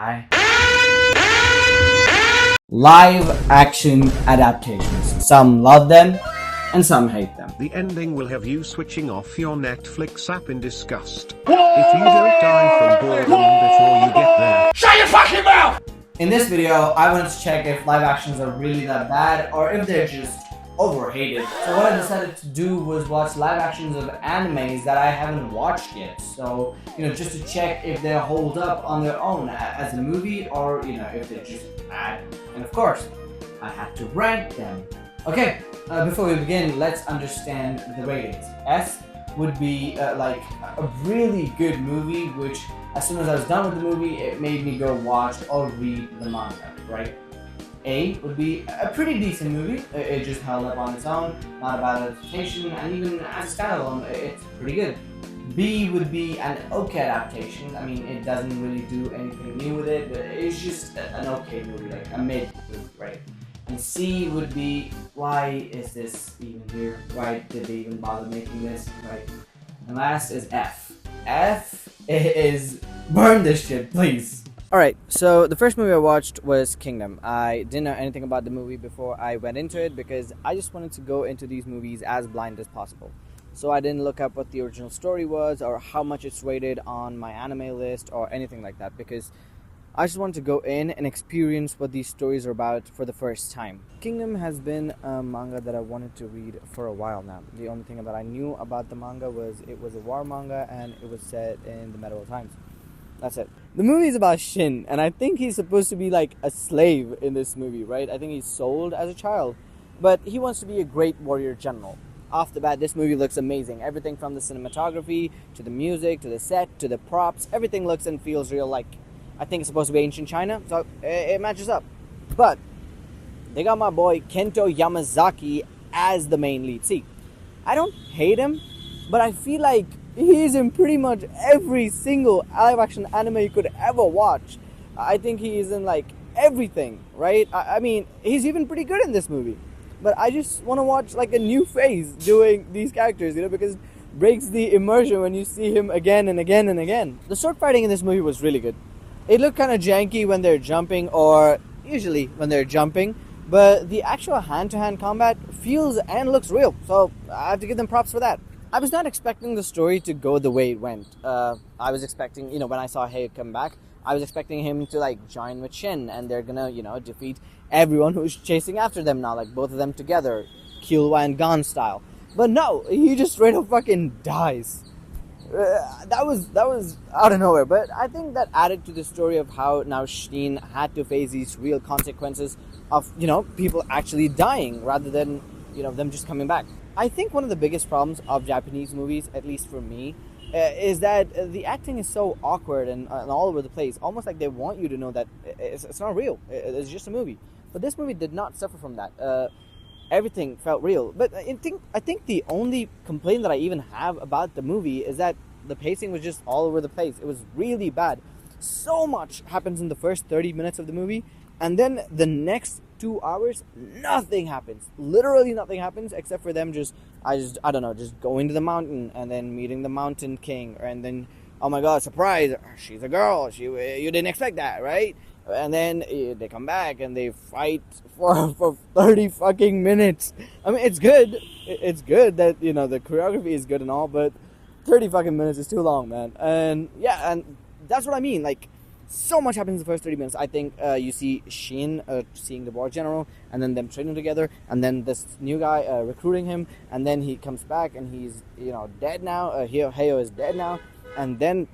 Hi. Live action adaptations. Some love them and some hate them. The ending will have you switching off your Netflix app in disgust. If you don't die from boredom before you get there. Shut your fucking mouth! In this video, I wanted to check if live actions are really that bad or if they're just overhated. So what I decided to do was watch live actions of animes that I haven't watched yet. So, just to check if they hold up on their own as a movie or, if they're just bad. And of course, I had to rank them. Okay, before we begin, let's understand the ratings. S would be like a really good movie, which as soon as I was done with the movie, it made me go watch or read the manga, right? A would be a pretty decent movie. It just held up on its own, not a bad adaptation, and even as a standalone, it's pretty good. B would be an okay adaptation. I mean, it doesn't really do anything new with it, but it's just an okay movie, like a mid movie, right? And C would be, why is this even here? Why did they even bother making this, right? And last is F. F is, burn this shit, please. Alright, so the first movie I watched was Kingdom. I didn't know anything about the movie before I went into it because I just wanted to go into these movies as blind as possible. So I didn't look up what the original story was or how much it's rated on my anime list or anything like that because I just wanted to go in and experience what these stories are about for the first time. Kingdom has been a manga that I wanted to read for a while now. The only thing that I knew about the manga was it was a war manga and it was set in the medieval times. That's it. The movie is about Shin, and I think he's supposed to be like a slave in this movie, right? I think he's sold as a child, but he wants to be a great warrior general. Off the bat, this movie looks amazing. Everything from the cinematography, to the music, to the set, to the props, everything looks and feels real like. I think it's supposed to be ancient China, so it matches up. But they got my boy Kento Yamazaki as the main lead. See, I don't hate him, but I feel like he's in pretty much every single live-action anime you could ever watch. I think he is in, like, everything, right? I mean, he's even pretty good in this movie. But I just want to watch, like, a new face doing these characters, because it breaks the immersion when you see him again and again and again. The sword fighting in this movie was really good. It looked kind of janky when they're jumping, or usually when they're jumping, but the actual hand-to-hand combat feels and looks real, so I have to give them props for that. I was not expecting the story to go the way it went. I was expecting, when I saw Heio come back, I was expecting him to, like, join with Shin, and they're gonna, defeat everyone who's chasing after them now, like, both of them together, Killua and Gon style. But no, he just straight up fucking dies. That was out of nowhere, but I think that added to the story of how now Shin had to face these real consequences of, people actually dying, rather than, them just coming back. I think one of the biggest problems of Japanese movies, at least for me, is that the acting is so awkward and all over the place. Almost like they want you to know that it's not real. It's just a movie. But this movie did not suffer from that. Everything felt real. But I think the only complaint that I even have about the movie is that the pacing was just all over the place. It was really bad. So much happens in the first 30 minutes of the movie, and then the next 2 hours, nothing happens. Literally nothing happens except for them just going to the mountain and then meeting the Mountain King, and then, oh my god, surprise, she's a girl. You didn't expect that, right? And then they come back and they fight for 30 fucking minutes. I mean, it's good. It's good that, the choreography is good and all, but 30 fucking minutes is too long, man. And yeah, and that's what I mean. Like, so much happens in the first 30 minutes. I think you see Shin seeing the war general, and then them training together, and then this new guy recruiting him, and then he comes back and he's, dead now. Heio is dead now, and then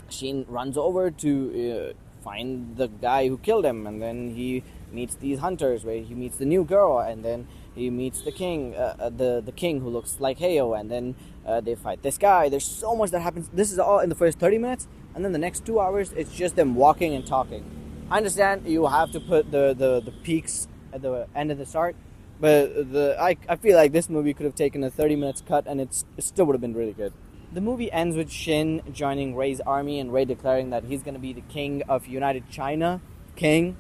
Shin runs over to find the guy who killed him, and then he meets these hunters, where he meets the new girl, and then he meets the king, the king who looks like Heio, and then they fight this guy. There's so much that happens. This is all in the first 30 minutes, and then the next 2 hours, it's just them walking and talking. I understand you have to put the peaks at the end of the start, but I feel like this movie could have taken a 30 minutes cut, and it still would have been really good. The movie ends with Shin joining Rei's army and Rei declaring that he's going to be the king of United China. King.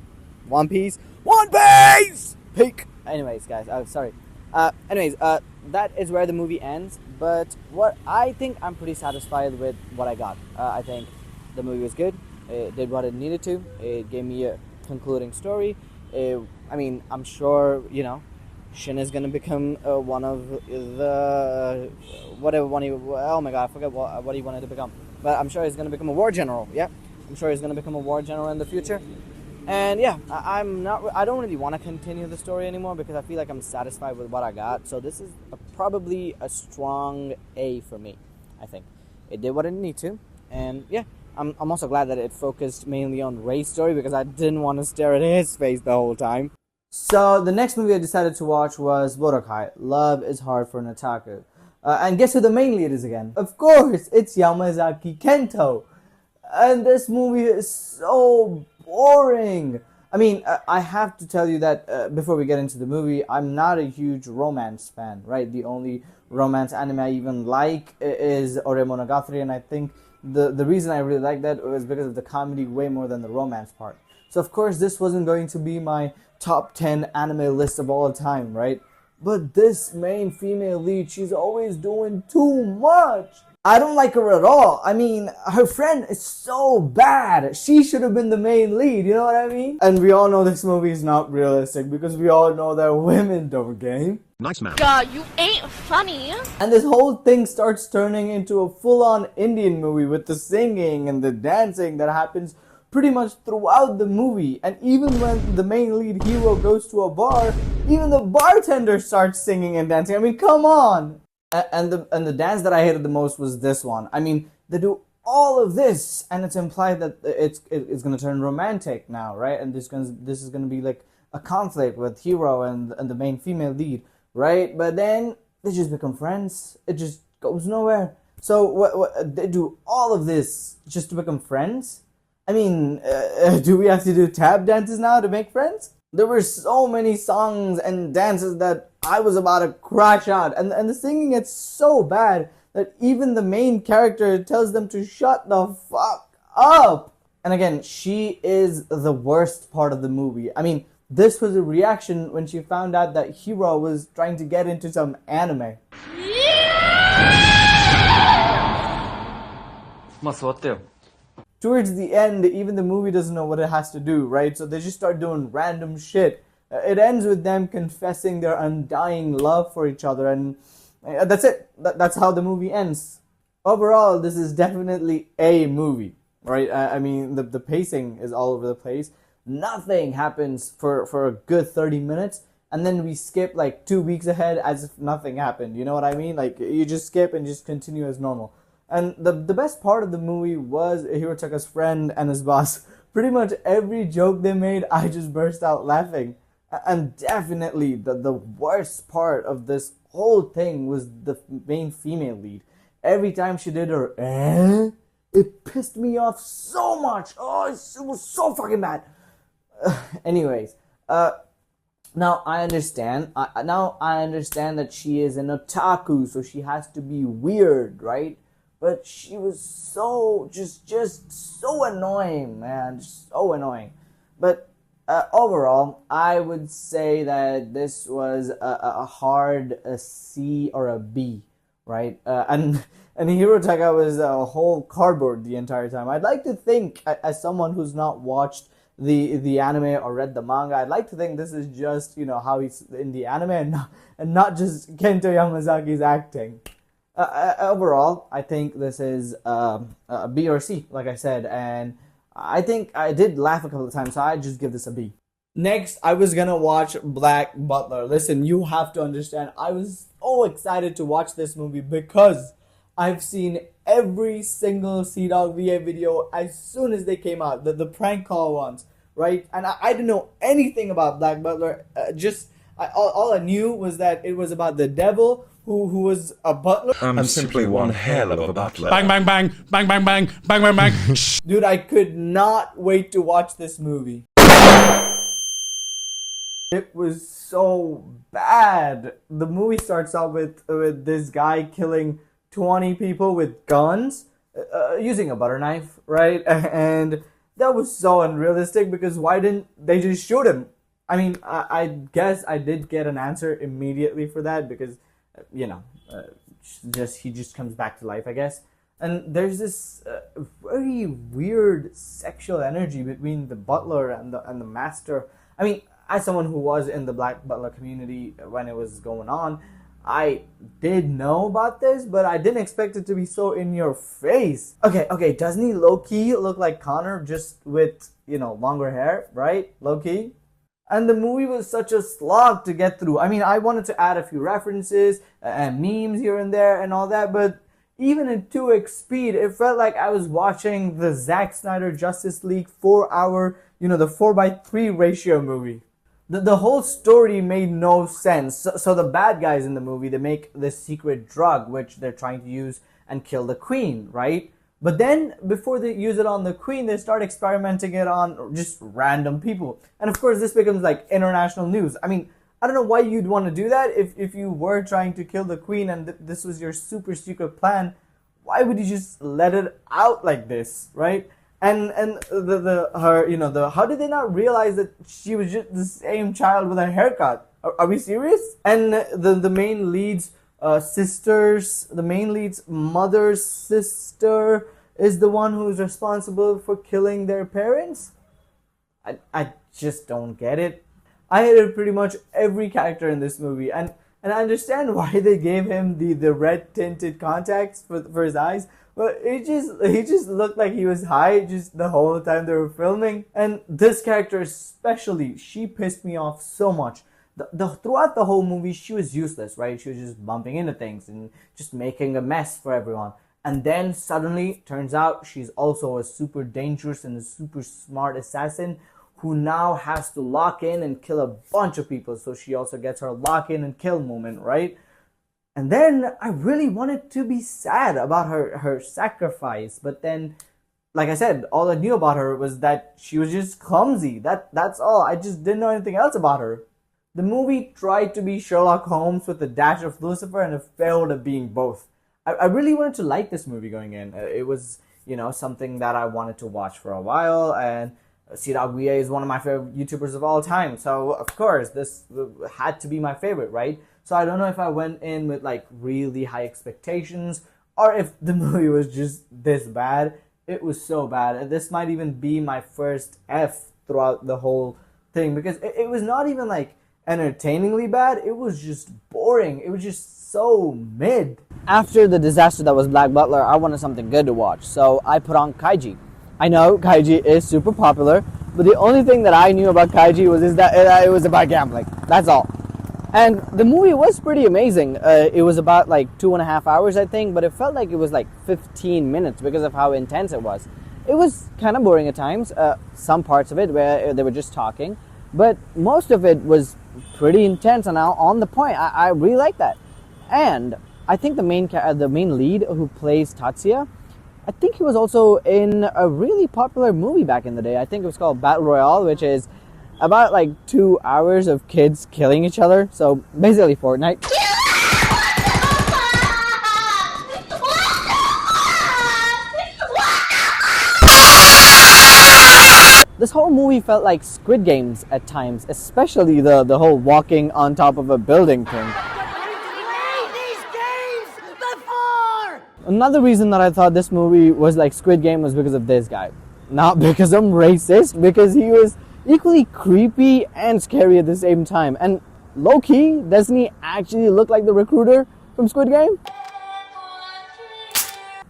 One Piece. One Piece! Peak! Anyways, guys, sorry. That is where the movie ends. But what I think I'm pretty satisfied with what I got. I think the movie was good. It did what it needed to. It gave me a concluding story. I mean, I'm sure, Shin is gonna become one of the whatever one he. Oh my god, I forget what he wanted to become. But I'm sure he's gonna become a war general. Yeah, I'm sure he's gonna become a war general in the future. And yeah, I'm not. I don't really want to continue the story anymore because I feel like I'm satisfied with what I got. So this is probably a strong A for me. I think it did what it needed to, and yeah. I'm also glad that it focused mainly on Rei's story because I didn't want to stare at his face the whole time. So the next movie I decided to watch was Budokai, Love is Hard for an Otaku. And guess who the main lead is again? Of course, it's Yamazaki Kento. And this movie is so boring. I mean, I have to tell you that before we get into the movie, I'm not a huge romance fan, right? The only romance anime I even like is Ore Monogatari, and I think the reason I really like that was because of the comedy way more than the romance part. So of course this wasn't going to be my top 10 anime list of all time, right? But this main female lead, she's always doing too much. I don't like her at all. I mean, her friend is so bad. She should have been the main lead, you know what I mean? And we all know this movie is not realistic because we all know that women don't game. Nice man. God, you ain't funny. And this whole thing starts turning into a full-on Indian movie with the singing and the dancing that happens pretty much throughout the movie. And even when the main lead hero goes to a bar, even the bartender starts singing and dancing. I mean, come on! And the dance that I hated the most was this one. I mean, they do all of this, and it's implied that it's gonna turn romantic now, right? And this is gonna be like a conflict with hero and the main female lead, right? But then they just become friends. It just goes nowhere. So what they do all of this just to become friends? I mean, do we have to do tap dances now to make friends? There were so many songs and dances that I was about to crash out. And the singing gets so bad that even the main character tells them to shut the fuck up. And again, she is the worst part of the movie. I mean, this was a reaction when she found out that Hiro was trying to get into some anime. Towards the end, even the movie doesn't know what it has to do, right? So they just start doing random shit. It ends with them confessing their undying love for each other, and that's it. That's how the movie ends. Overall, this is definitely a movie, right? I mean, the pacing is all over the place. Nothing happens for a good 30 minutes, and then we skip like 2 weeks ahead as if nothing happened. You know what I mean? Like, you just skip and just continue as normal. And the best part of the movie was Hirotaka's friend and his boss. Pretty much every joke they made, I just burst out laughing. And definitely the worst part of this whole thing was the main female lead. Every time she did her it pissed me off so much. Oh, it was so fucking bad. Anyways, now I understand. Now I understand that she is an otaku, so she has to be weird, right? But she was so just so annoying, man, just so annoying. But overall, I would say that this was a hard C or a B, right? And Hirotaka was a whole cardboard the entire time. I'd like to think, as someone who's not watched the anime or read the manga, I'd like to think this is just, how he's in the anime and not just Kento Yamazaki's acting. Overall, I think this is a B or C, like I said, and I think I did laugh a couple of times, so I just give this a B. Next, I was gonna watch Black Butler. Listen, you have to understand, I was so excited to watch this movie because I've seen every single CDawg VA video as soon as they came out, the prank call ones, right? And I didn't know anything about Black Butler. All I knew was that it was about the devil who was a butler. I'm simply one hell of a butler. Bang, bang, bang, bang, bang, bang, bang, bang, bang. Dude, I could not wait to watch this movie. It was so bad. The movie starts out with this guy killing 20 people with guns, using a butter knife, right? And that was so unrealistic because why didn't they just shoot him? I mean, I guess I did get an answer immediately for that because, he just comes back to life, I guess. And there's this very weird sexual energy between the butler and the master. I mean, as someone who was in the Black Butler community when it was going on, I did know about this, but I didn't expect it to be so in your face. Okay, doesn't he low-key look like Connor just with, longer hair, right? Low-key? And the movie was such a slog to get through. I mean, I wanted to add a few references and memes here and there and all that, but even in 2x speed, it felt like I was watching the Zack Snyder Justice League 4-hour, the 4:3 ratio movie. The whole story made no sense. So the bad guys in the movie, they make this secret drug which they're trying to use and kill the queen, right? But then before they use it on the queen, they start experimenting it on just random people. And of course this becomes like international news. I mean, I don't know why you'd want to do that if you were trying to kill the queen and this was your super secret plan. Why would you just let it out like this, right? And how did they not realize that she was just the same child with a haircut? Are we serious? And the main lead's mother's sister is the one who's responsible for killing their parents? I just don't get it. I hated pretty much every character in this movie, and I understand why they gave him the red tinted contacts for his eyes. But he just looked like he was high just the whole time they were filming. And this character especially, she pissed me off so much. Throughout the whole movie, she was useless, right? She was just bumping into things and just making a mess for everyone. And then suddenly, turns out she's also a super dangerous and a super smart assassin who now has to lock in and kill a bunch of people. So she also gets her lock in and kill moment, right? And then I really wanted to be sad about her sacrifice. But then, like I said, all I knew about her was that she was just clumsy. That's all. I just didn't know anything else about her. The movie tried to be Sherlock Holmes with a dash of Lucifer, and it failed at being both. I really wanted to like this movie going in. It was, something that I wanted to watch for a while, and Siraguia is one of my favorite YouTubers of all time. So, of course, this had to be my favorite, right? So I don't know if I went in with like really high expectations or if the movie was just this bad. It was so bad. And this might even be my first F throughout the whole thing because it was not even like entertainingly bad. It was just boring. It was just so mid. After the disaster that was Black Butler, I wanted something good to watch. So I put on Kaiji. I know Kaiji is super popular, but the only thing that I knew about Kaiji was that it was about gambling. That's all. And the movie was pretty amazing. It was about like 2.5 hours, I think, but it felt like it was like 15 minutes because of how intense it was. It was kind of boring at times, some parts of it where they were just talking, but most of it was pretty intense and on the point. I really like that. And I think the main lead who plays Tatsuya, I think he was also in a really popular movie back in the day. I think it was called Battle Royale, which is about like 2 hours of kids killing each other. So basically Fortnite. This whole movie felt like Squid Games at times, especially the whole walking on top of a building thing. Another reason that I thought this movie was like Squid Game was because of this guy. Not because I'm racist, because he was equally creepy and scary at the same time. And low-key, doesn't he actually look like the recruiter from Squid Game?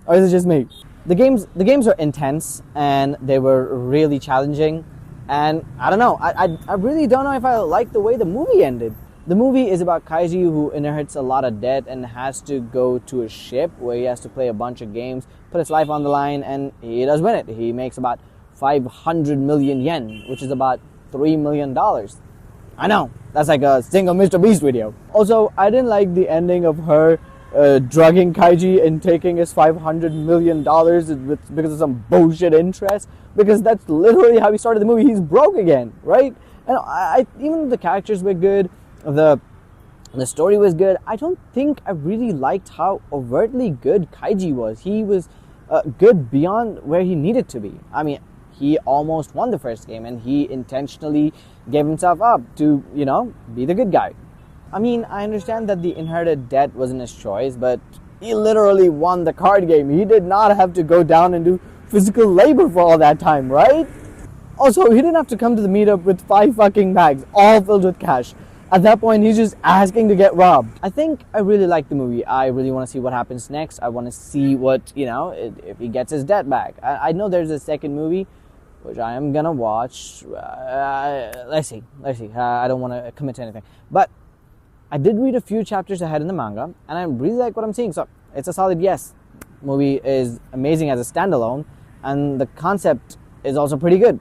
Or is it just me? The games are intense and they were really challenging. And I don't know, I really don't know if I like the way the movie ended. The movie is about Kaiji who inherits a lot of debt and has to go to a ship where he has to play a bunch of games, put his life on the line, and he does win it. He makes about 500 million yen, which is about $3 million. I know, that's like a single Mr. Beast video. Also, I didn't like the ending of her drugging Kaiji and taking his $500 million because of some bullshit interest, because that's literally how he started the movie. He's broke again, right? And even the characters were good, the story was good. I don't think I really liked how overtly good Kaiji was. He was good beyond where he needed to be. I mean, he almost won the first game and he intentionally gave himself up to, be the good guy. I mean, I understand that the inherited debt wasn't his choice, but He literally won the card game. He did not have to go down and do physical labor for all that time, right? Also, he didn't have to come to the meetup with 5 fucking bags, all filled with cash. At that point, he's just asking to get robbed. I think I really like the movie. I really want to see what happens next. I want to see what, if he gets his debt back. I know there's a second movie, which I am gonna watch. Let's see. I don't want to commit to anything. But I did read a few chapters ahead in the manga, and I really like what I'm seeing. So it's a solid yes. Movie is amazing as a standalone, and the concept is also pretty good.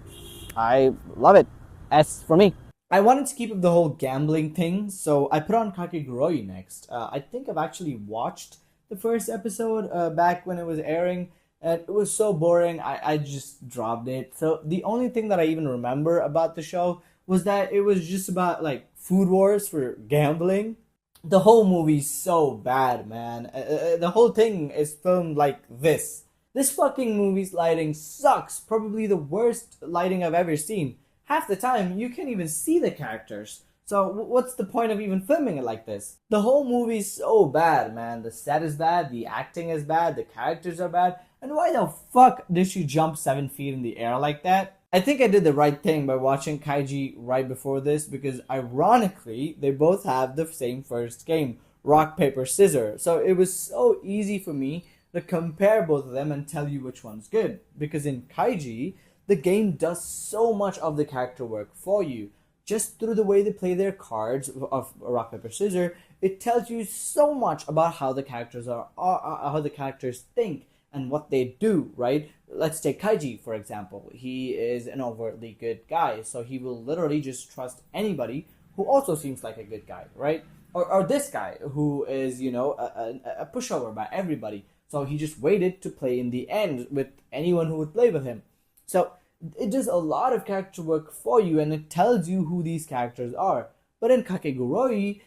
I love it. S for me. I wanted to keep up the whole gambling thing, so I put on Kakegurui next. I think I've actually watched the first episode back when it was airing, and it was so boring, I just dropped it. So the only thing that I even remember about the show was that it was just about, like, food wars for gambling. The whole movie's so bad, man. The whole thing is filmed like this. This fucking movie's lighting sucks. Probably the worst lighting I've ever seen. Half the time, you can't even see the characters. So what's the point of even filming it like this? The whole movie's so bad, man. The set is bad, the acting is bad, the characters are bad. And why the fuck did she jump 7 feet in the air like that? I think I did the right thing by watching Kaiji right before this, because ironically, they both have the same first game, Rock, Paper, Scissors. So it was so easy for me to compare both of them and tell you which one's good. Because in Kaiji, the game does so much of the character work for you. Just through the way they play their cards of Rock, Paper, Scissors, it tells you so much about how the characters are how the characters think and what they do, right? Let's take Kaiji, for example. He is an overtly good guy, so he will literally just trust anybody who also seems like a good guy, right? Or this guy, who is, a pushover by everybody. So he just waited to play in the end with anyone who would play with him. So it does a lot of character work for you, and it tells you who these characters are. But in Kakegurui,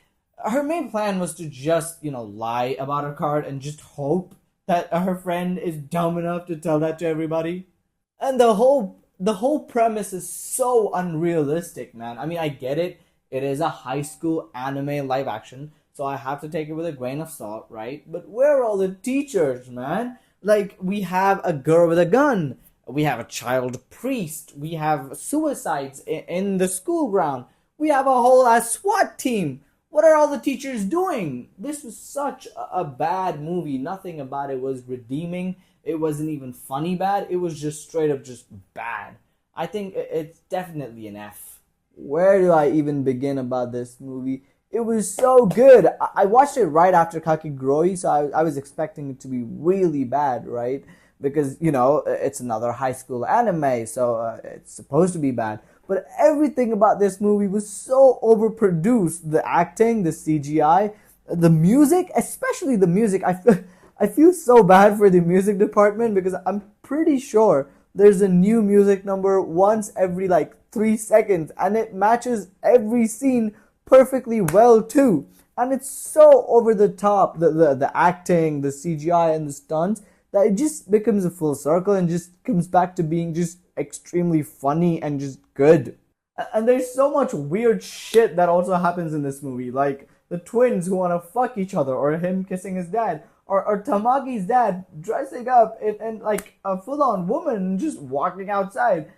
her main plan was to just, lie about her card and just hope that her friend is dumb enough to tell that to everybody. And the whole premise is so unrealistic, man. I mean, I get it. It is a high school anime live action, so I have to take it with a grain of salt, right? But where are all the teachers, man? Like, we have a girl with a gun. We have a child priest. We have suicides in the school ground. We have a whole SWAT team. What are all the teachers doing? This was such a bad movie. Nothing about it was redeeming. It wasn't even funny bad. It was just straight up just bad. I think it's definitely an F. Where do I even begin about this movie? It was so good. I watched it right after Kakegurui, so I was expecting it to be really bad, right? Because, it's another high school anime, so it's supposed to be bad. But everything about this movie was so overproduced. The acting, the CGI, the music, especially the music. I feel so bad for the music department, because I'm pretty sure there's a new music number once every 3 seconds, and it matches every scene perfectly well too. And it's so over the top, the acting, the CGI, and the stunts, that it just becomes a full circle and just comes back to being just extremely funny and just good. And there's so much weird shit that also happens in this movie, like the twins who want to fuck each other, or him kissing his dad, or Tamagi's dad dressing up in like a full-on woman and just walking outside.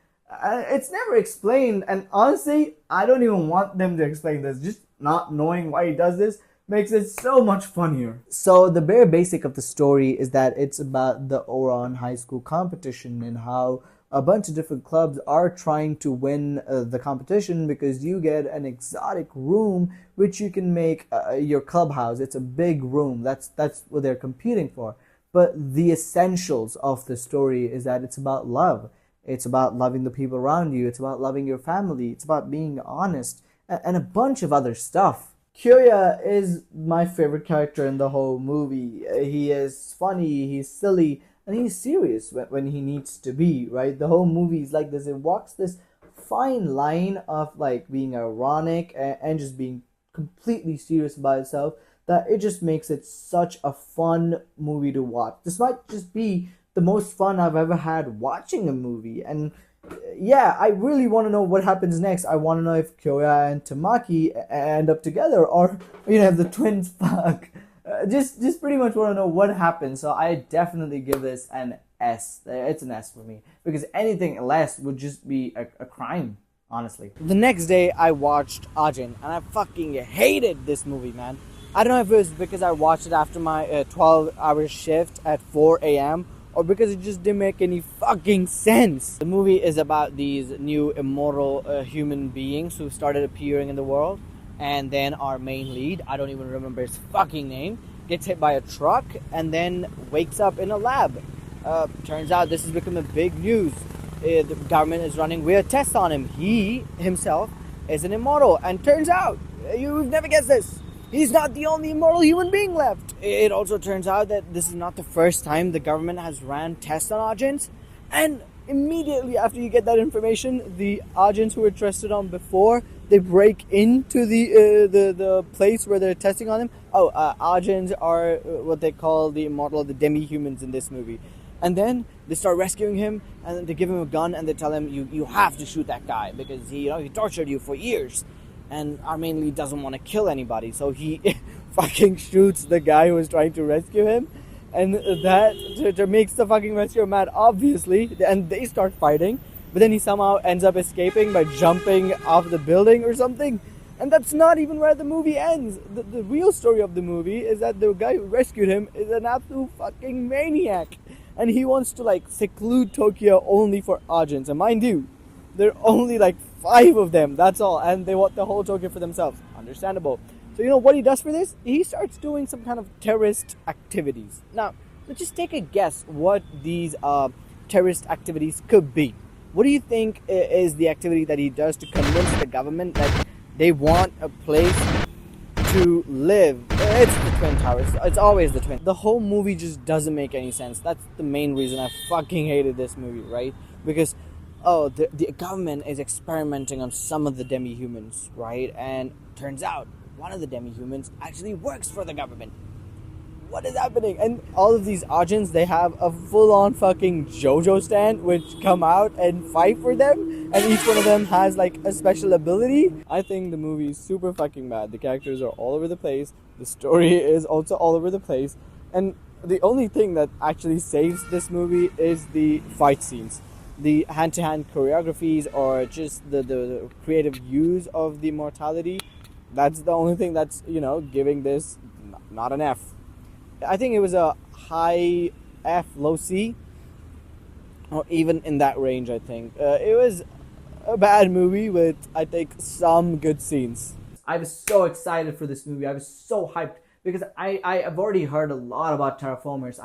It's never explained, and honestly, I don't even want them to explain this. Just not knowing why he does this makes it so much funnier. So the bare basic of the story is that it's about the Ouran High School competition, and how a bunch of different clubs are trying to win the competition, because you get an exotic room which you can make your clubhouse. It's a big room. That's what they're competing for. But the essentials of the story is that it's about love. It's about loving the people around you. It's about loving your family. It's about being honest, and a bunch of other stuff. Kyoya is my favorite character in the whole movie. He is funny, he's silly, and he's serious when he needs to be, right? The whole movie is like this. It walks this fine line of being ironic and just being completely serious about itself, that it just makes it such a fun movie to watch. This might just be the most fun I've ever had watching a movie. And yeah, I really want to know what happens next. I want to know if Kyoya and Tamaki end up together, or if the twins fuck. Just pretty much want to know what happened. So I definitely give this an S. It's an S for me because anything less would just be a crime, honestly. The next day, I watched Ajin, and I fucking hated this movie, man. I don't know if it was because I watched it after my 12-hour shift at 4 a.m. or because it just didn't make any fucking sense. The movie is about these new immortal human beings who started appearing in the world, and then our main lead, I don't even remember his fucking name, gets hit by a truck and then wakes up in a lab. Turns out this has become a big news. The government is running weird tests on him. He himself is an immortal, and turns out, you've never guessed this, he's not the only immortal human being left. It also turns out that this is not the first time the government has ran tests on Ajins, and immediately after you get that information, the Ajins who were tested on before, they break into the place where they're testing on him. Ajins are what they call the immortal, the demi-humans in this movie. And then they start rescuing him, and they give him a gun, and they tell him, you have to shoot that guy because he tortured you for years. And our main lead doesn't want to kill anybody, so he fucking shoots the guy who was trying to rescue him. And that makes the fucking rescuer mad, obviously, and they start fighting. But then he somehow ends up escaping by jumping off the building or something. And that's not even where the movie ends. The real story of the movie is that the guy who rescued him is an absolute fucking maniac. And he wants to, seclude Tokyo only for Ajins. And mind you, there are only, 5 of them, that's all. And they want the whole Tokyo for themselves. Understandable. So you know what he does for this? He starts doing some kind of terrorist activities. Now, let's just take a guess what these terrorist activities could be. What do you think is the activity that he does to convince the government that they want a place to live? It's the Twin Towers. It's always the Twin. The whole movie just doesn't make any sense. That's the main reason I fucking hated this movie, right? Because, the government is experimenting on some of the demi-humans, right? And turns out one of the demi-humans actually works for the government. What is happening? And all of these Ajins, they have a full-on fucking JoJo stand which come out and fight for them, and each one of them has a special ability. I think the movie is super fucking bad. The characters are all over the place. The story is also all over the place. And the only thing that actually saves this movie is the fight scenes. The hand-to-hand choreographies, or just the creative use of the immortality. That's the only thing that's, giving this not an F. I think it was a high F, low C, or even in that range, I think. It was a bad movie with, I think, some good scenes. I was so excited for this movie. I was so hyped because I've already heard a lot about Terraformers.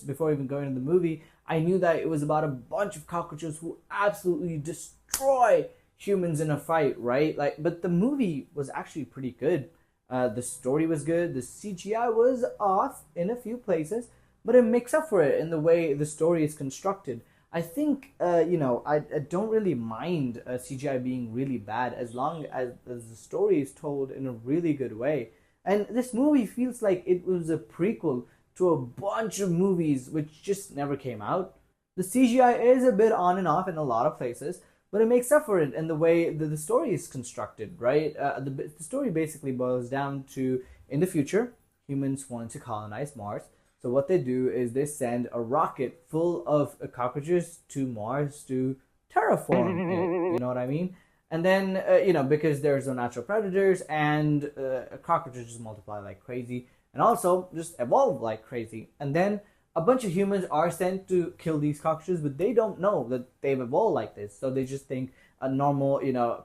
Before even going to the movie, I knew that it was about a bunch of cockroaches who absolutely destroy humans in a fight, right? But the movie was actually pretty good. The story was good. The CGI was off in a few places, but it makes up for it in the way the story is constructed. I think, I don't really mind CGI being really bad as long as the story is told in a really good way. And this movie feels like it was a prequel to a bunch of movies which just never came out. The CGI is a bit on and off in a lot of places, but it makes up for it in the way that the story is constructed, right? The story basically boils down to, in the future, humans wanting to colonize Mars. So what they do is they send a rocket full of cockroaches to Mars to terraform it, you know what I mean? And then, because there's no natural predators, and cockroaches just multiply like crazy, and also just evolve like crazy. And then a bunch of humans are sent to kill these cockroaches, but they don't know that they've evolved like this. So they just think a normal,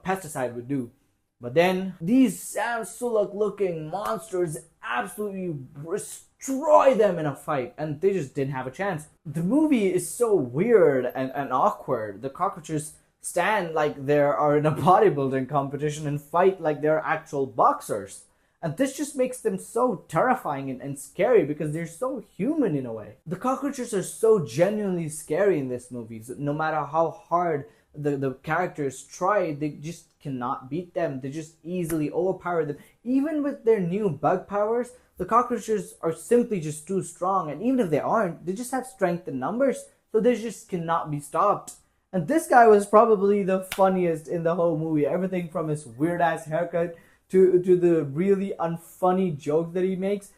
pesticide would do. But then these Sam Sulek looking monsters absolutely destroy them in a fight, and they just didn't have a chance. The movie is so weird and awkward. The cockroaches stand like they are in a bodybuilding competition and fight like they're actual boxers. And this just makes them so terrifying and scary because they're so human in a way. The cockroaches are so genuinely scary in this movie. So no matter how hard the characters try, they just cannot beat them. They just easily overpower them. Even with their new bug powers, the cockroaches are simply just too strong. And even if they aren't, they just have strength in numbers. So they just cannot be stopped. And this guy was probably the funniest in the whole movie. Everything from his weird ass haircut to the really unfunny joke that he makes.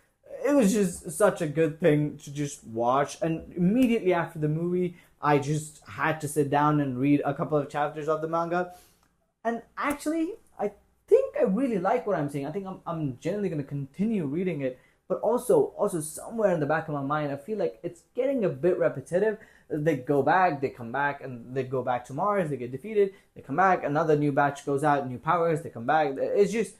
it was just such a good thing to just watch. And immediately after the movie, I just had to sit down and read a couple of chapters of the manga. And actually, I think I really like what I'm seeing. I think I'm generally going to continue reading it. But also somewhere in the back of my mind, I feel like it's getting a bit repetitive. They go back, they come back, and they go back to Mars, they get defeated, they come back, another new batch goes out, new powers, they come back. It's just,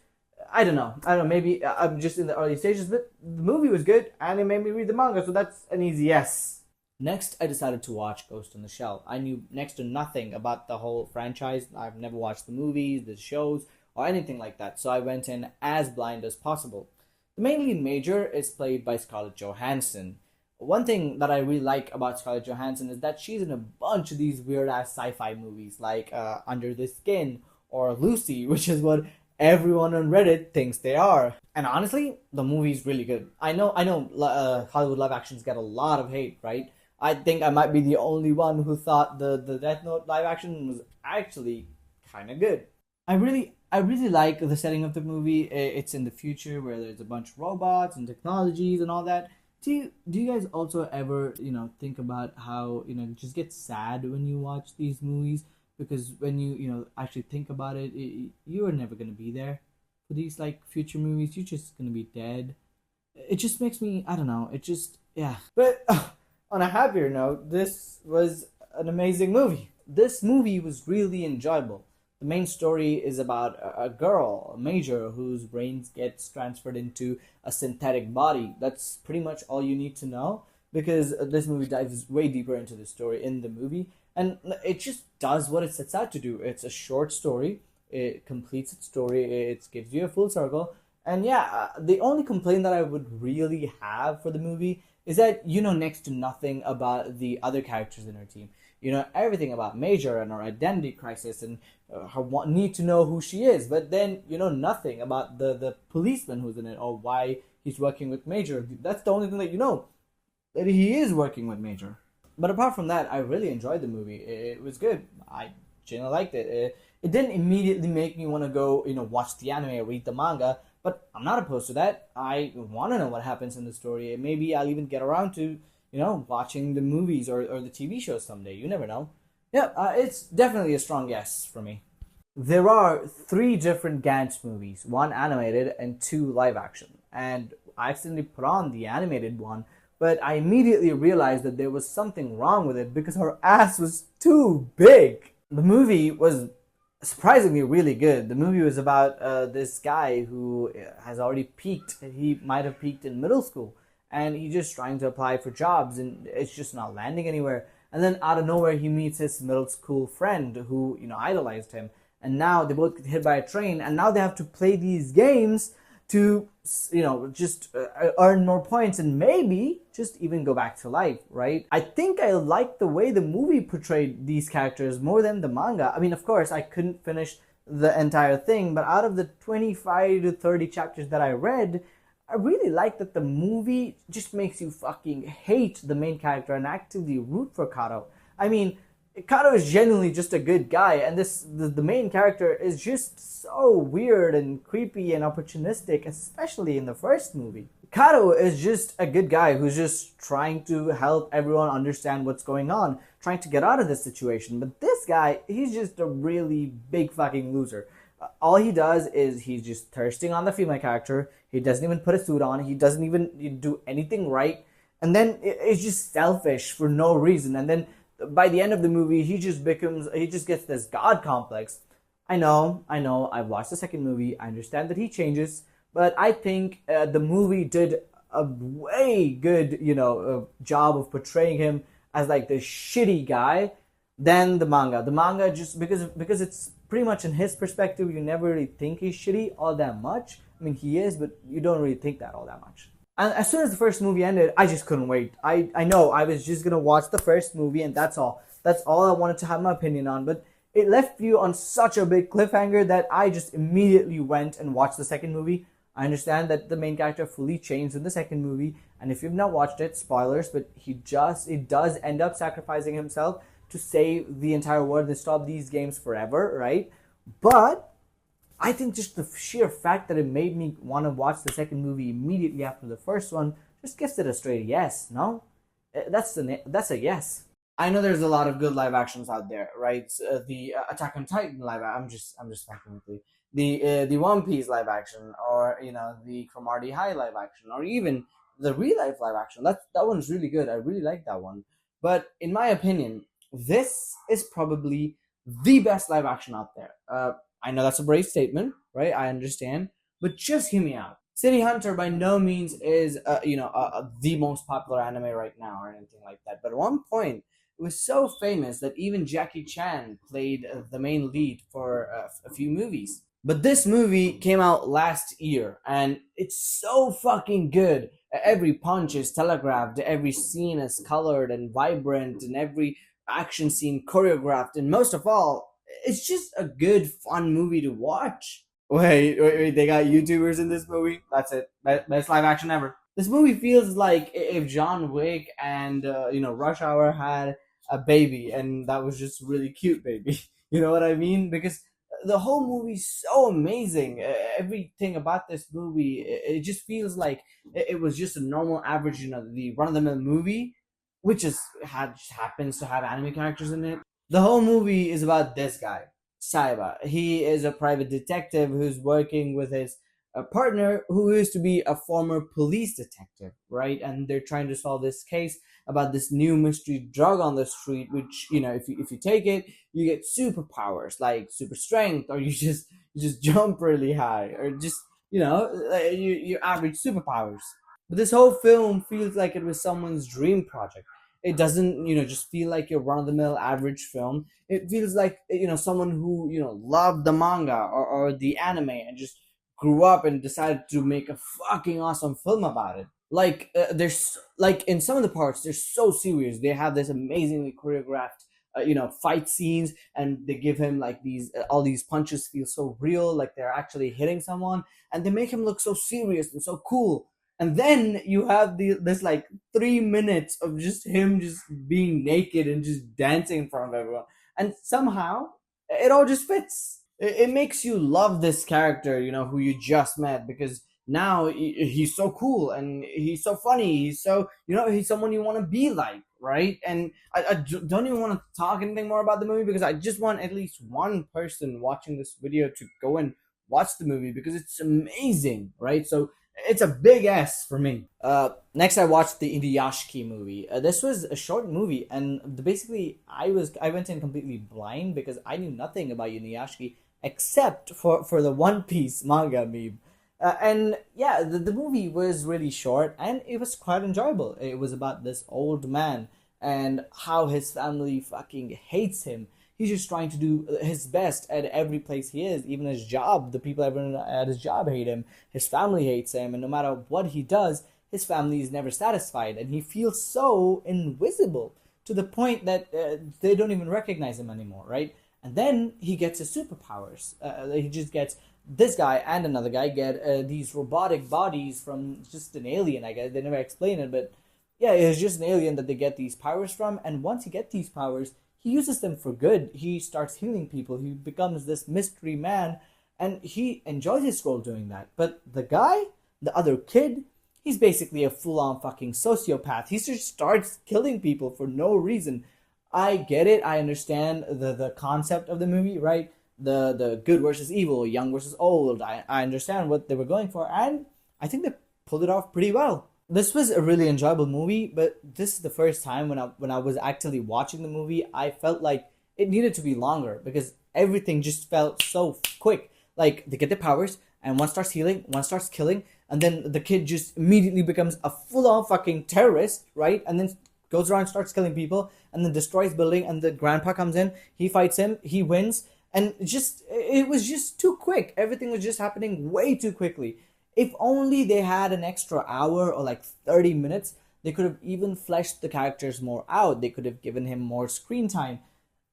I don't know, maybe I'm just in the early stages, but the movie was good, and it made me read the manga, so that's an easy yes. Next, I decided to watch Ghost in the Shell. I knew next to nothing about the whole franchise. I've never watched the movies, the shows, or anything like that, so I went in as blind as possible. The main lead Major is played by Scarlett Johansson. One thing that I really like about Scarlett Johansson is that she's in a bunch of these weird-ass sci-fi movies, like Under the Skin or Lucy, which is what everyone on Reddit thinks they are. And honestly, the movie's really good. I know Hollywood live actions get a lot of hate, right? I think I might be the only one who thought the Death Note live action was actually kind of good. I really like the setting of the movie. It's in the future where there's a bunch of robots and technologies and all that. Do you guys also ever, think about how, just get sad when you watch these movies? Because when you actually think about it, you are never going to be there for these, like, future movies. You're just going to be dead. It just makes me, I don't know, yeah. But on a happier note, this was an amazing movie. This movie was really enjoyable. The main story is about a girl, Major, whose brain gets transferred into a synthetic body. That's pretty much all you need to know, because this movie dives way deeper into the story in the movie, and it just does what it sets out to do. It's a short story. It completes its story. It gives you a full circle. And yeah, the only complaint that I would really have for the movie is that you know next to nothing about the other characters in her team. You know everything about Major and her identity crisis and her need to know who she is, but then you know nothing about the policeman who's in it or why he's working with Major. That's the only thing that you know, that he is working with Major. But apart from that, I really enjoyed the movie. It was good. I genuinely liked it. It didn't immediately make me want to go, watch the anime or read the manga, but I'm not opposed to that. I want to know what happens in the story. Maybe I'll even get around to watching the movies or the TV shows someday. You never know. Yeah, it's definitely a strong yes for me. There are 3 different Gantz movies, 1 animated and 2 live action. And I accidentally put on the animated one, but I immediately realized that there was something wrong with it because her ass was too big. The movie was surprisingly really good. The movie was about this guy who has already peaked. He might have peaked in middle school. And he's just trying to apply for jobs, and it's just not landing anywhere. And then out of nowhere, he meets his middle school friend who, idolized him. And now they both get hit by a train, and now they have to play these games to, just earn more points and maybe just even go back to life, right? I think I liked the way the movie portrayed these characters more than the manga. I mean, of course, I couldn't finish the entire thing, but out of the 25 to 30 chapters that I read, I really like that the movie just makes you fucking hate the main character and actively root for Kato. I mean, Kato is genuinely just a good guy, and the main character is just so weird and creepy and opportunistic, especially in the first movie. Kato is just a good guy who's just trying to help everyone understand what's going on, trying to get out of this situation. But this guy, he's just a really big fucking loser. All he does is he's just thirsting on the female character. He doesn't even put a suit on. He doesn't even do anything right. And then it's just selfish for no reason. And then by the end of the movie, he just gets this god complex. I know. I've watched the second movie. I understand that he changes. But I think the movie did a way good, job of portraying him as like this shitty guy than the manga. The manga, just because it's pretty much in his perspective, you never really think he's shitty all that much. I mean, he is, but you don't really think that all that much. And as soon as the first movie ended, I just couldn't wait. I know I was just gonna watch the first movie, and that's all. That's all I wanted to have my opinion on. But it left you on such a big cliffhanger that I just immediately went and watched the second movie. I understand that the main character fully changed in the second movie, and if you've not watched it, spoilers, but it does end up sacrificing himself to save the entire world and stop these games forever, right? But I think just the sheer fact that it made me want to watch the second movie immediately after the first one just gives it a straight yes. No, that's a yes. I know there's a lot of good live actions out there, right? The Attack on Titan I'm just fucking with you. The One Piece live action, or the Cromartie High live action, or even the real life live action. That one's really good. I really like that one. But in my opinion, this is probably the best live action out there. I know that's a brave statement, right? I understand, but just hear me out. City Hunter by no means is the most popular anime right now or anything like that. But at one point, it was so famous that even Jackie Chan played the main lead for a few movies. But this movie came out last year, and it's so fucking good. Every punch is telegraphed, every scene is colored and vibrant, and every action scene choreographed, and most of all, it's just a good, fun movie to watch. Wait, they got YouTubers in this movie? That's it. Best live action ever. This movie feels like if John Wick and Rush Hour had a baby, and that was just really cute baby. You know what I mean? Because the whole movie's so amazing. Everything about this movie, it just feels like it was just a normal, average, the run of the mill movie, which happens to have anime characters in it. The whole movie is about this guy, Saiba. He is a private detective who's working with his partner, who used to be a former police detective, right? And they're trying to solve this case about this new mystery drug on the street, which if you take it, you get superpowers like super strength, or you just jump really high, or just you average superpowers. But this whole film feels like it was someone's dream project. It doesn't just feel like your run of the mill average film. It feels like someone who loved the manga or the anime and just grew up and decided to make a fucking awesome film about it. Like there's like in some of the parts they're so serious. They have this amazingly choreographed fight scenes, and they give him like these all these punches feel so real, like they're actually hitting someone, and they make him look so serious and so cool. And then you have this like 3 minutes of just him just being naked and just dancing in front of everyone, and somehow it all just fits. It makes you love this character, who you just met, because now he's so cool and he's so funny. He's so he's someone you want to be like, right? And I don't even want to talk anything more about the movie, because I just want at least one person watching this video to go and watch the movie, because it's amazing, right? So it's a big S for me. Next, I watched the Inuyashiki movie. This was a short movie, and basically, I went in completely blind because I knew nothing about Inuyashiki except for the One Piece manga meme. And yeah, the movie was really short, and it was quite enjoyable. It was about this old man and how his family fucking hates him. He's just trying to do his best at every place he is, even his job. The people everyone at his job hate him. His family hates him, and no matter what he does, his family is never satisfied, and he feels so invisible to the point that they don't even recognize him anymore, right? And then he gets his superpowers. He just gets this guy and another guy get these robotic bodies from just an alien, I guess. They never explain it, but yeah, it's just an alien that they get these powers from. And once he get these powers, he uses them for good. He starts healing people. He becomes this mystery man, and he enjoys his role doing that. But the guy, the other kid, he's basically a full-on fucking sociopath. He just starts killing people for no reason. I get it. I understand the concept of the movie, right? The good versus evil, young versus old. I understand what they were going for, and I think they pulled it off pretty well. This was a really enjoyable movie, but this is the first time when I was actually watching the movie, I felt like it needed to be longer, because everything just felt so quick. Like, they get their powers, and one starts healing, one starts killing, and then the kid just immediately becomes a full-on fucking terrorist, right? And then goes around, starts killing people, and then destroys building, and the grandpa comes in, he fights him, he wins, and it was just too quick. Everything was just happening way too quickly. If only they had an extra hour or like 30 minutes, they could have even fleshed the characters more out. They could have given him more screen time.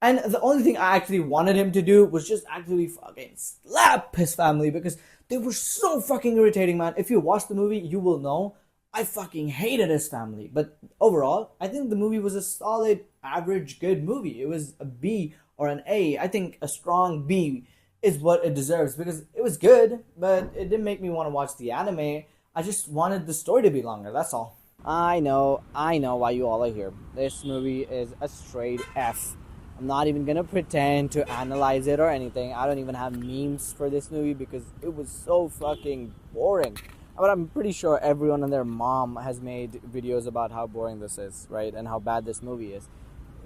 And the only thing I actually wanted him to do was just actually fucking slap his family, because they were so fucking irritating, man. If you watch the movie, you will know I fucking hated his family. But overall, I think the movie was a solid, average, good movie. It was a B or an A. I think a strong B. is what it deserves, because it was good, but it didn't make me want to watch the anime. I just wanted the story to be longer, that's all. I know why you all are here. This movie is a straight F. I'm not even gonna pretend to analyze it or anything. I don't even have memes for this movie because it was so fucking boring. But I'm pretty sure everyone and their mom has made videos about how boring this is, right? And how bad this movie is.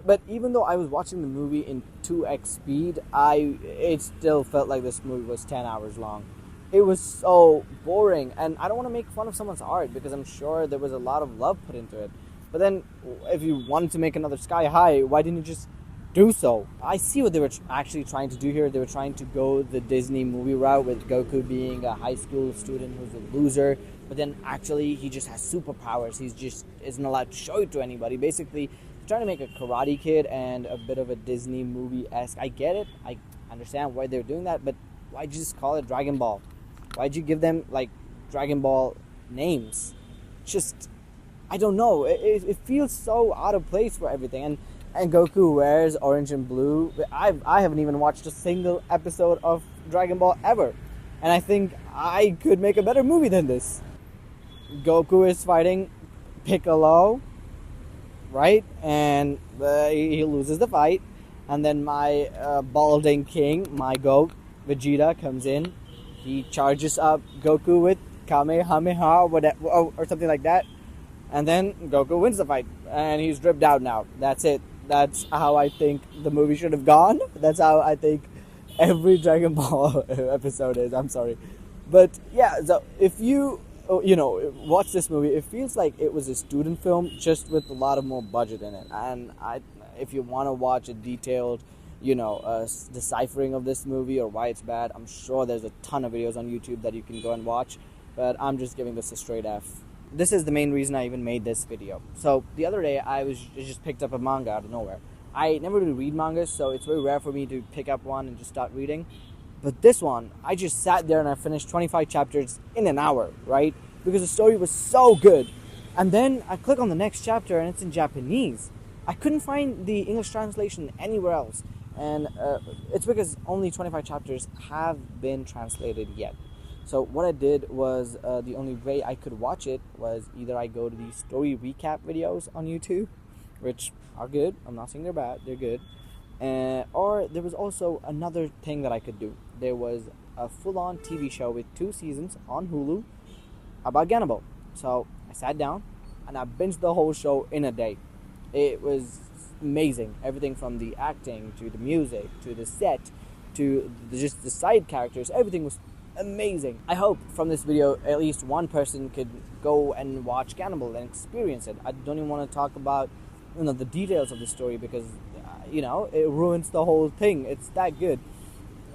But even though I was watching the movie in 2x speed, it still felt like this movie was 10 hours long. It was so boring, and I don't want to make fun of someone's art because I'm sure there was a lot of love put into it. But then, if you wanted to make another Sky High, why didn't you just do so? I see what they were actually trying to do here. They were trying to go the Disney movie route with Goku being a high school student who's a loser, but then actually he just has superpowers. He just isn't allowed to show it to anybody. Basically, trying to make a Karate Kid and a bit of a Disney movie-esque. I get it. I understand why they're doing that, but why'd you just call it Dragon Ball? Why'd you give them, like, Dragon Ball names? Just, I don't know. It feels so out of place for everything. And Goku wears orange and blue. I haven't even watched a single episode of Dragon Ball ever. And I think I could make a better movie than this. Goku is fighting Piccolo, right? And he loses the fight. And then my balding king, my goat, Vegeta, comes in. He charges up Goku with Kamehameha or something like that. And then Goku wins the fight. And he's dripped out now. That's it. That's how I think the movie should have gone. That's how I think every Dragon Ball episode is. I'm sorry. But yeah, so if you watch this movie, it feels like it was a student film just with a lot of more budget in it. And if you want to watch a detailed deciphering of this movie or why it's bad, I'm sure there's a ton of videos on YouTube that you can go and watch, but I'm just giving this a straight F. This is the main reason I even made this video. So the other day I just picked up a manga out of nowhere. I never really read mangas, so it's very rare for me to pick up one and just start reading. But this one, I just sat there and I finished 25 chapters in an hour, right? Because the story was so good. And then I click on the next chapter and it's in Japanese. I couldn't find the English translation anywhere else. And it's because only 25 chapters have been translated yet. So what I did was, the only way I could watch it was either I go to the story recap videos on YouTube, which are good. I'm not saying they're bad. They're good. Or there was also another thing that I could do. There was a full-on TV show with 2 seasons on Hulu about Ganable. So I sat down and I binged the whole show in a day. It was amazing. Everything from the acting to the music to the set to just the side characters. Everything was amazing. I hope from this video at least one person could go and watch Ganable and experience it. I don't even want to talk about the details of the story because it ruins the whole thing. It's that good.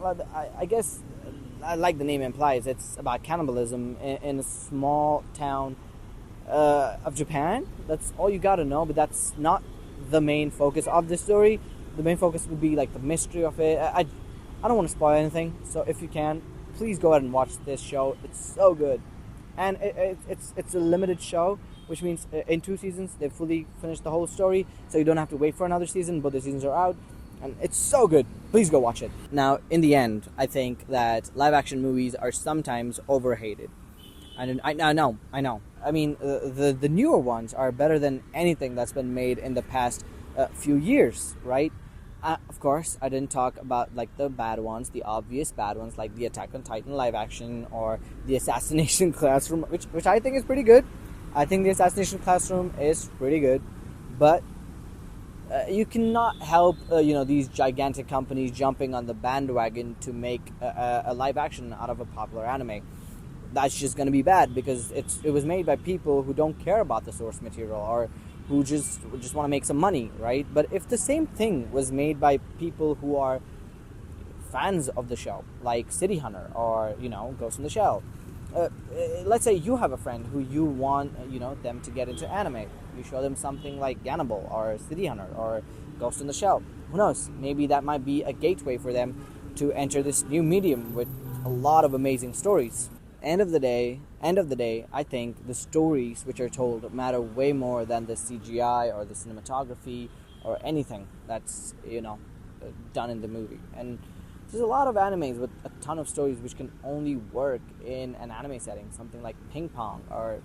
Well, I guess, like the name implies, it's about cannibalism in a small town of Japan. That's all you gotta know, but that's not the main focus of the story. The main focus would be like the mystery of it. I don't want to spoil anything, so if you can, please go ahead and watch this show. It's so good. And it's a limited show, which means in 2 seasons they've fully finished the whole story, so you don't have to wait for another season. Both the seasons are out, and it's so good. Please go watch it. Now, in the end, I think that live action movies are sometimes overhated. And I know. I mean, the newer ones are better than anything that's been made in the past few years, right? Of course, I didn't talk about like the bad ones, the obvious bad ones, like the Attack on Titan live action or the Assassination Classroom, which I think is pretty good. I think the Assassination Classroom is pretty good, but you cannot help these gigantic companies jumping on the bandwagon to make a live action out of a popular anime. That's just going to be bad because it was made by people who don't care about the source material or who just want to make some money, right? But if the same thing was made by people who are fans of the show, like City Hunter or Ghost in the Shell, let's say you have a friend who you want them to get into anime. You show them something like Ganable or City Hunter or Ghost in the Shell. Who knows? Maybe that might be a gateway for them to enter this new medium with a lot of amazing stories. End of the day, I think the stories which are told matter way more than the CGI or the cinematography or anything that's done in the movie. And There's a lot of animes with a ton of stories which can only work in an anime setting, something like Ping Pong or,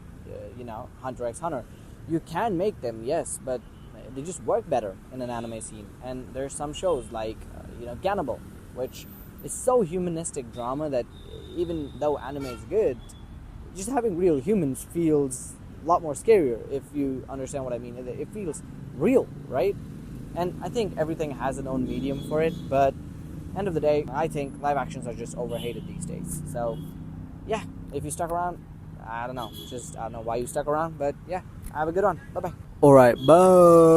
Hunter x Hunter. You can make them, yes, but they just work better in an anime scene. And there's some shows like, Gannibal, which is so humanistic drama that even though anime is good, just having real humans feels a lot more scarier, if you understand what I mean. It feels real, right? And I think everything has an own medium for it, but end of the day, I think live actions are just overhated these days. So, yeah, if you stuck around, I don't know why you stuck around, but yeah, have a good one. Bye-bye. Alright, bye.